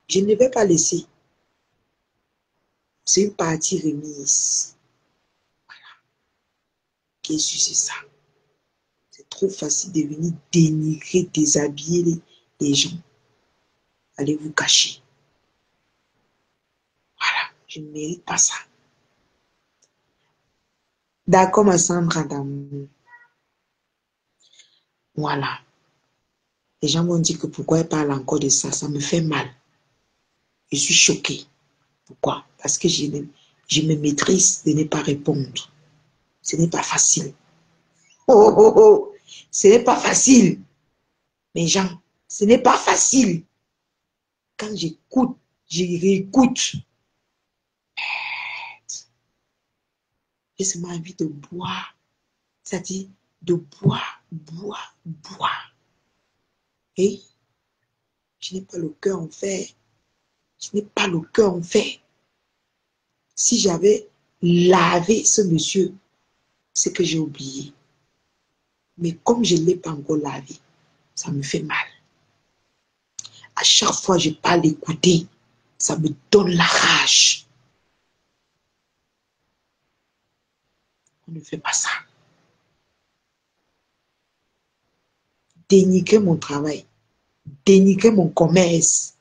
je ne vais pas laisser. C'est une partie remise. Qu'est-ce que c'est ça? C'est trop facile de venir dénigrer, déshabiller les gens. Allez vous cacher. Voilà, je ne mérite pas ça. D'accord, ma Sandra d'amour. Voilà. Les gens vont dire que pourquoi elle parle encore de ça, ça me fait mal. Je suis choquée. Pourquoi? Parce que je me maîtrise de ne pas répondre. Ce n'est pas facile. Oh, oh, oh. Ce n'est pas facile. Mes gens, ce n'est pas facile. Quand j'écoute, je réécoute. J'ai seulement envie de boire. C'est-à-dire de boire. Et je n'ai pas le cœur en fer. Je n'ai pas le cœur en fer. Si j'avais lavé ce monsieur, c'est que j'ai oublié. Mais comme je ne l'ai pas encore lavé, ça me fait mal. À chaque fois que je parle d'écouter, ça me donne la rage. On ne fait pas ça. Dénigrer mon travail, dénigrer mon commerce,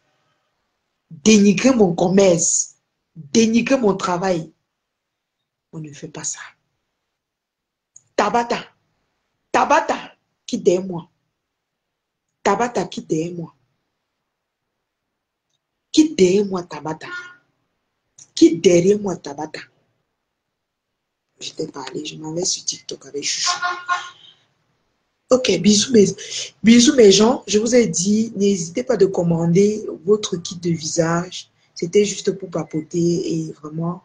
dénigrer mon commerce, dénigrer mon travail. On ne fait pas ça. Tabata, Tabata, quitte derrière moi. Tabata, quitte derrière moi. Quitte derrière moi, Tabata. Quitte derrière moi, Tabata. Je t'ai parlé, je m'en vais sur TikTok avec Chouchou. Ok, bisous mes gens. Je vous ai dit, n'hésitez pas de commander votre kit de visage. C'était juste pour papoter et vraiment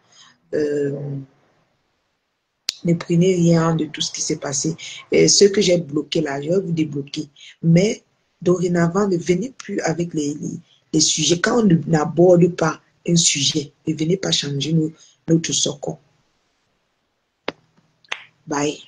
Ne prenez rien de tout ce qui s'est passé. Et ce que j'ai bloqué là, je vais vous débloquer. Mais dorénavant, ne venez plus avec les sujets. Quand on n'aborde pas un sujet, ne venez pas changer notre socon. Bye.